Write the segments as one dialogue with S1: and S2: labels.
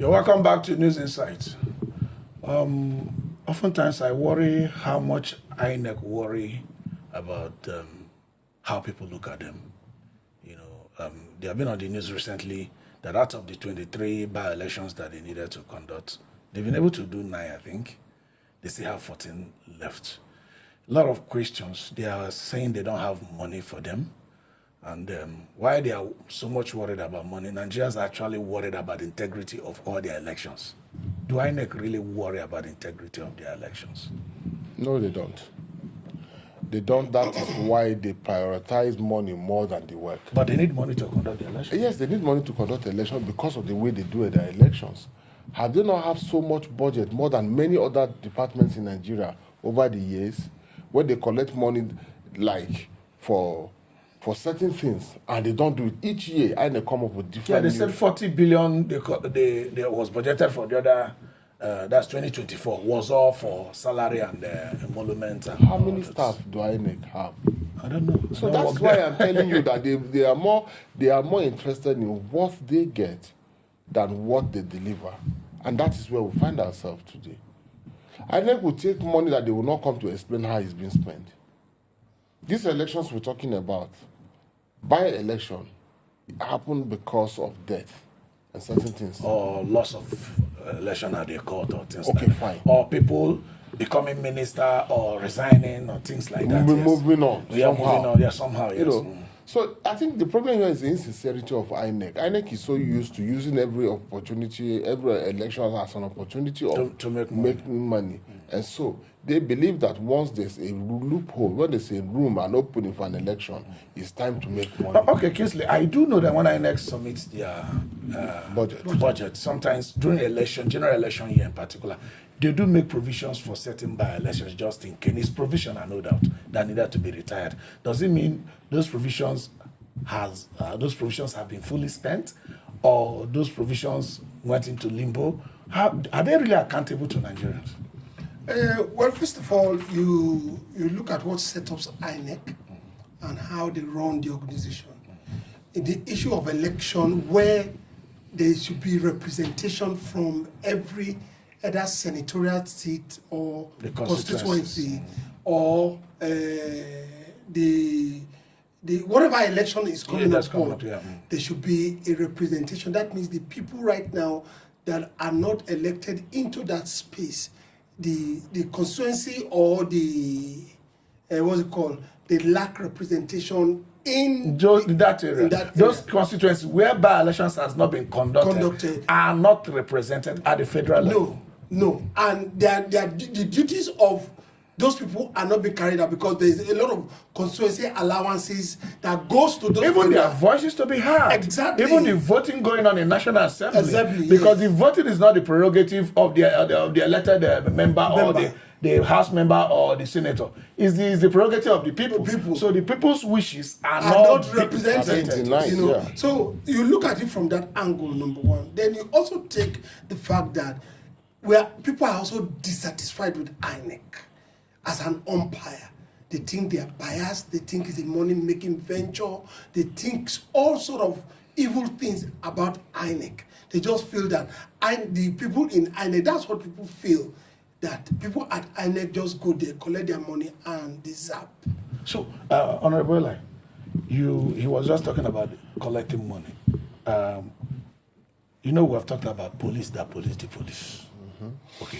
S1: You're welcome back to News Insights. Oftentimes I worry how much INEC worry about how people look at them. They have been on the news recently that out of the 23 by-elections that they needed to conduct, they've been able to do 9, I think. They still have 14 left. A lot of questions. They are saying they don't have money for them. And why they are so much worried about money, Nigerians are actually worried about the integrity of all their elections. Do INEC really worry about the integrity of their elections?
S2: No, they don't. They don't. That is why they prioritize money more than the work.
S1: But they need money to conduct the elections.
S2: Yes, they need money to conduct the elections because of the way they do their elections. Have they not have so much budget, more than many other departments in Nigeria over the years, where they collect money like for certain things, and they don't do it each year, and they come up with different.
S1: Yeah, they said 40 billion they was budgeted for the other. That's 2024. Was all for salary and emolument. And
S2: how many staff do INEC have?
S1: I don't know.
S2: So that's why I'm telling you that they are more interested in what they get than what they deliver, and that is where we find ourselves today. INEC will take money that they will not come to explain how it's being spent. These elections we're talking about, by-election, happen because of death and certain things.
S1: Or loss of election at the court or things
S2: okay,
S1: like that.
S2: Fine.
S1: Or people becoming minister or resigning or things like that.
S2: Moving on.
S1: Yeah, moving on. Yeah, somehow, yes.
S2: So I think the problem here is the insincerity of INEC. INEC is so used to using every opportunity, every election as an opportunity
S1: to make
S2: money. And so they believe that once there's a loophole, when there's a room, an opening for an election, it's time to make money.
S1: Okay, Kingsley, I do know that when INEC submits their budget, sometimes during election, general election year in particular, they do make provisions for certain by-elections just in case. It's provision, I no doubt, that needed to be retired. Does it mean those provisions have been fully spent, or those provisions went into limbo? Are they really accountable to Nigerians?
S3: Well, first of all, you look at what sets up INEC and how they run the organization. In the issue of election, where there should be representation from every either senatorial seat or
S1: the
S3: constituency or the whatever election is coming up, there should be a representation. That means the people right now that are not elected into that space, the constituency or the what's it called, they lack representation in
S1: that area. Those constituencies where by-elections has not been conducted are not represented at the federal level.
S3: No, and the duties of those people are not being carried out because there is a lot of constituency allowances that goes to those.
S1: Even their voices to be heard.
S3: Exactly.
S1: Even the voting going on in National Assembly. Because the voting is not the prerogative of the elected member or the House member or the senator. It's the prerogative of the people. So the people's wishes are not
S3: represented. So you look at it from that angle, number one. Then you also take the fact that where people are also dissatisfied with INEC as an umpire. They think they are biased, they think it's a money-making venture, they think all sort of evil things about INEC. They just feel that the people in INEC, that's what people feel, that people at INEC just go there, collect their money, and they zap.
S1: So, Honorable Eli, he was just talking about collecting money. We have talked about police, the police. Okay.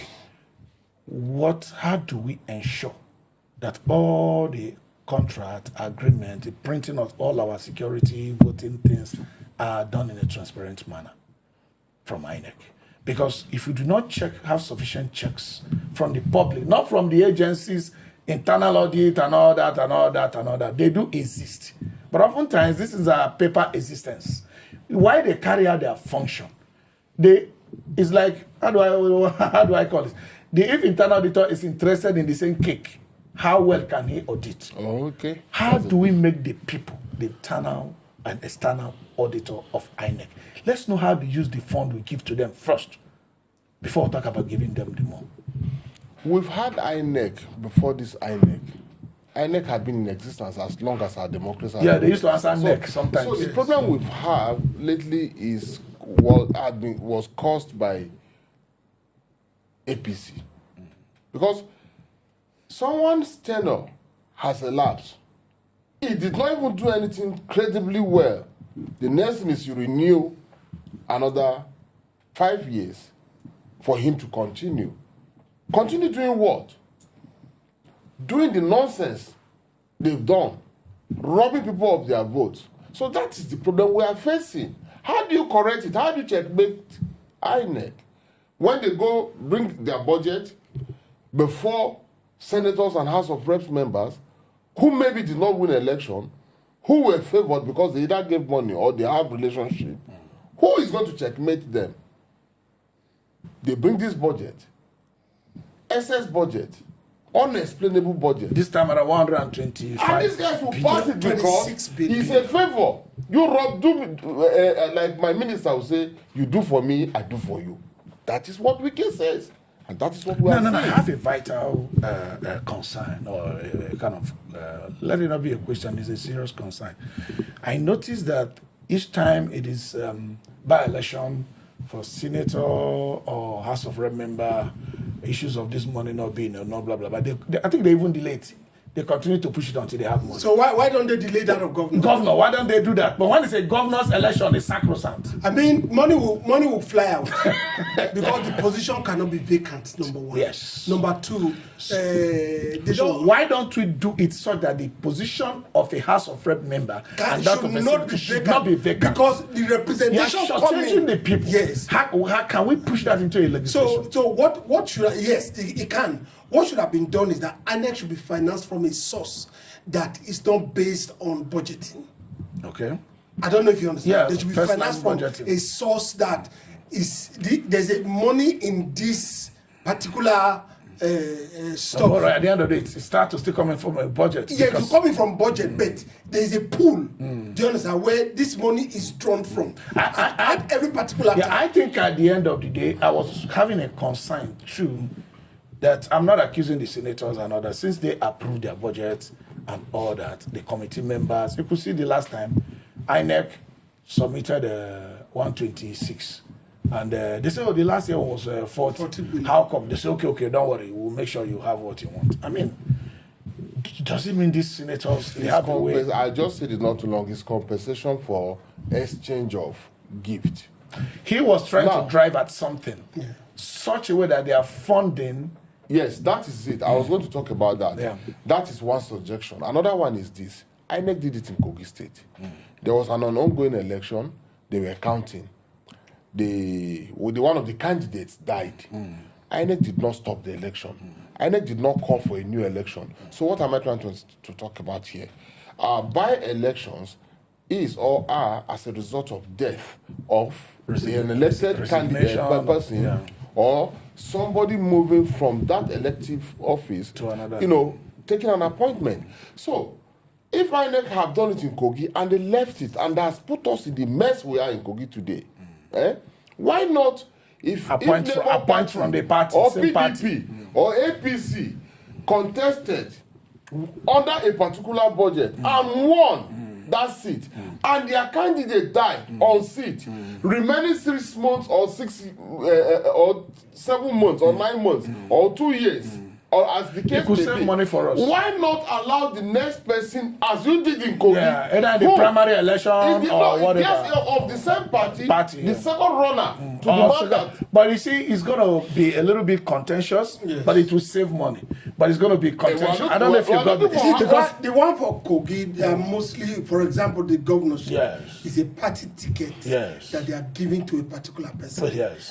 S1: How do we ensure that all the contract, agreement, the printing of all our security, voting things are done in a transparent manner from INEC? Because if we do not have sufficient checks from the public, not from the agencies, internal audit and all that, they do exist. But oftentimes, this is a paper existence. Why they carry out their function? It's like, how do I call it? If internal auditor is interested in the same cake, how well can he audit?
S2: Okay.
S1: How do we make the people, the internal and external auditor of INEC? Let's know how to use the fund we give to them first, before we talk about giving them the money.
S2: We've had INEC before this INEC. INEC had been in existence as long as our democracy.
S1: Yeah, they used to answer NEC sometimes.
S2: So the problem we've had lately is was caused by APC. Because someone's tenure has elapsed. He did not even do anything credibly well. The next thing is you renew another 5 years for him to continue. Continue doing what? Doing the nonsense they've done, robbing people of their votes. So that is the problem we are facing. How do you correct it? How do you checkmate INEC? When they go bring their budget before senators and House of Reps members who maybe did not win election, who were favored because they either gave money or they have relationship, who is going to checkmate them? They bring this budget, excess budget, unexplainable budget.
S1: This time around 125.
S2: And these guys will pass it because it's a favor. You like my minister will say, you do for me, I do for you. That is what Wike says. And that is what we are saying.
S1: No, I have a vital concern, or a kind of, let it not be a question, it's a serious concern. I noticed that each time it is by-election for senator or House of Rep member, issues of this money not being, no blah, blah, blah. I think they even delay it. They continue to push it until they have money.
S3: So why don't they delay that of governor?
S1: Governor, why don't they do that? But when it's a governor's election, it's sacrosanct.
S3: I mean, money will fly out because the position cannot be vacant. Number one.
S1: Yes.
S3: Number two,
S1: why don't we do it so that the position of a House of Rep member and that of a senator should not be vacant?
S3: Because the representation
S1: coming, the people.
S3: Yes.
S1: How can we push that into a legislation?
S3: So what should it can. What should have been done is that INEC should be financed from a source that is not based on budgeting.
S1: Okay.
S3: I don't know if you understand.
S1: Yeah,
S3: they should be financed from a source that is there's a money in this particular stuff.
S1: But at the end of the day, it starts to still coming from a budget.
S3: Yeah, it's coming from budget, but there is a pool. Do you understand where this money is drawn from? At every particular time.
S1: I think at the end of the day, I was having a concern too. That I'm not accusing the senators and others, since they approved their budget and all that, the committee members, you could see the last time, INEC submitted 126. And they said, the last year was 40. How come? They say, okay, don't worry, we'll make sure you have what you want. I mean, does it mean these senators, they have a way?
S2: I just said it not too long, it's compensation for exchange of gift.
S1: He was trying to drive at something, such a way that they are funding.
S2: Yes, that is it. I was going to talk about that.
S1: Yeah.
S2: That is one suggestion. Another one is this. INEC did it in Kogi State. There was an ongoing election. They were counting. One of the candidates died. INEC did not stop the election. INEC did not call for a new election. So what am I trying to talk about here? By-elections is or are as a result of death of an elected candidate person or somebody moving from that elective office
S1: to another,
S2: taking an appointment. So if INEC have done it in Kogi and they left it and has put us in the mess we are in Kogi today, why not if
S1: appoint from the party
S2: or
S1: same
S2: PDP
S1: party
S2: or APC contested under a particular budget and won that seat, and their candidate died on seat, remaining 6 months or 7 months or 9 months or 2 years, or as the case
S1: could
S2: may
S1: save
S2: be,
S1: money for us.
S2: Why not allow the next person, as you did in Kogi,
S1: either the primary election or whatever,
S2: yes, of the same party the second runner to the market.
S1: But you see, it's going to be a little bit contentious, but it will save money. But it's going to be contentious. I don't know if you got this.
S3: Because the one for Kogi, they are mostly, for example, the governorship is a party ticket that they are giving to a particular person.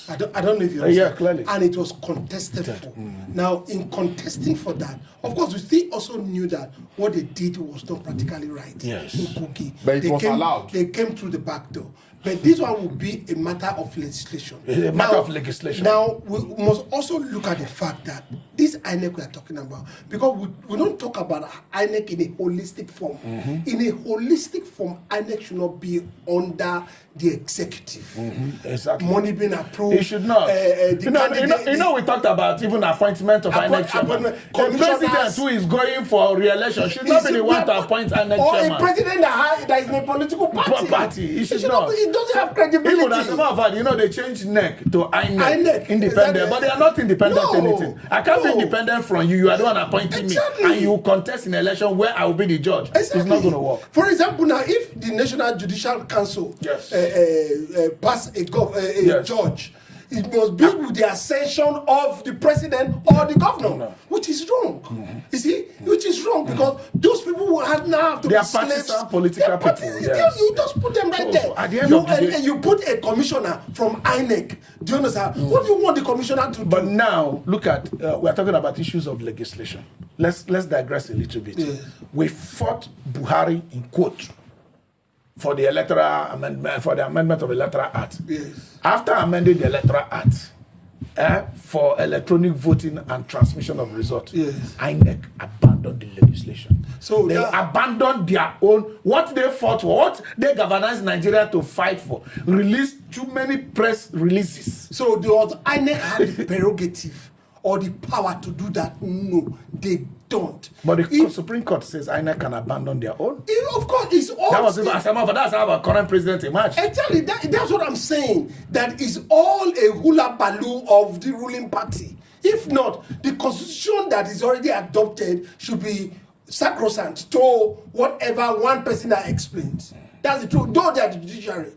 S3: I don't know if you understand.
S1: Clearly.
S3: And it was contested for. Now, in contesting for that, of course, we still also knew that what they did was not practically right in Kogi.
S2: But it was allowed.
S3: They came through the back door. But this one will be a matter of legislation.
S1: A matter of legislation.
S3: Now, we must also look at the fact that this INEC we are talking about, because we don't talk about INEC in a holistic form. In a holistic form, INEC should not be under the executive.
S1: Exactly.
S3: Money being approved.
S1: It should not. You know, we talked about even appointment of INEC chairman. The president who is going for re-election should not be the one to appoint INEC chairman.
S3: Or a president that is in a political party.
S1: It should not.
S3: It doesn't have credibility.
S1: People, as a matter of fact, you know, they changed NEC to INEC, independent, but they are not independent anything. I can't be independent from you. You are the one appointing me, and you contest in election where I will be the judge. It's not going to work.
S3: For example, now if the National Judicial Council pass a judge, it must be with the ascension of the president or the governor, which is wrong. You see, which is wrong because those people who have now to be slaves,
S1: political people.
S3: You just put them right there.
S1: At the end of the day,
S3: and you put a commissioner from INEC. Do you understand? What do you want the commissioner to do?
S1: But now, look at we are talking about issues of legislation. Let's digress a little bit. We fought Buhari in court for the electoral amendment, for the amendment of the Electoral Act. After amending the Electoral Act for electronic voting and transmission of results, INEC abandoned the legislation. So they abandoned their own, what they fought for, what they galvanized Nigeria to fight for, released too many press releases. So
S3: the INEC had the prerogative or the power to do that? No, they don't.
S1: But the Supreme Court says INEC can abandon their own.
S3: Of course, it's all.
S1: That's how our current president emerged.
S3: Exactly, that's what I'm saying. That is all a hula baloo of the ruling party. If not, the constitution that is already adopted should be sacrosanct to whatever one person that explains. That's the truth. Though they are the judiciary.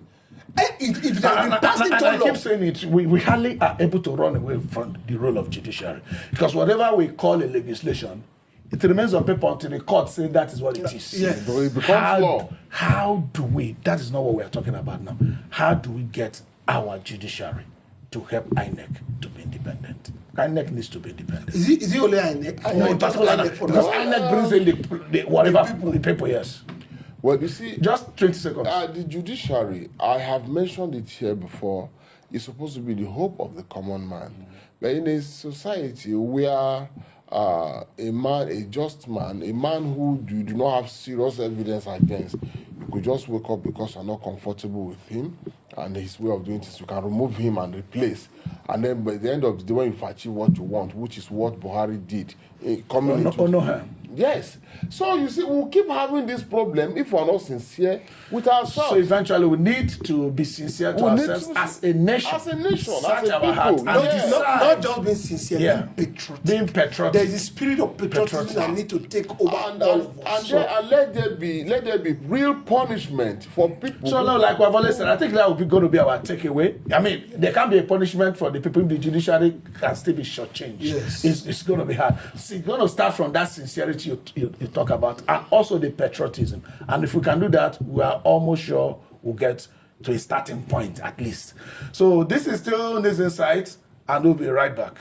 S3: I
S1: keep saying it, we hardly are able to run away from the role of judiciary. Because whatever we call a legislation, it remains on paper until the court says that is what it is.
S2: Yes. It becomes law.
S1: How do we, that is not what we are talking about now, how do we get our judiciary to help INEC to be independent? INEC needs to be independent.
S3: Is it only INEC?
S1: No, in particular, because INEC brings in the paper, yes.
S2: Well, you see,
S1: just 20 seconds.
S2: The judiciary, I have mentioned it here before, is supposed to be the hope of the common man. But in a society where a just man, a man who you do not have serious evidence against, you could just wake up because you're not comfortable with him and his way of doing things. You can remove him and replace. And then by the end of the day, when you've achieved what you want, which is what Buhari did, Yes. So you see, we'll keep having this problem if we're not sincere with ourselves.
S1: So eventually we need to be sincere to ourselves as a nation.
S2: As a nation,
S1: as
S2: a
S1: our hearts.
S3: Not just being sincere, being patriotic.
S1: Being patriotic.
S3: There is a spirit of patriotism that need to take over all of us.
S2: And let there be real punishment for people.
S1: So now, like we've always said, I think that will be going to be our takeaway. I mean, there can be a punishment for the people in the judiciary can still be shortchanged.
S3: Yes.
S1: It's going to be hard. So it's going to start from that sincerity you talk about, and also the patriotism. And if we can do that, we are almost sure we'll get to a starting point at least. So this is still News Insights, and we'll be right back.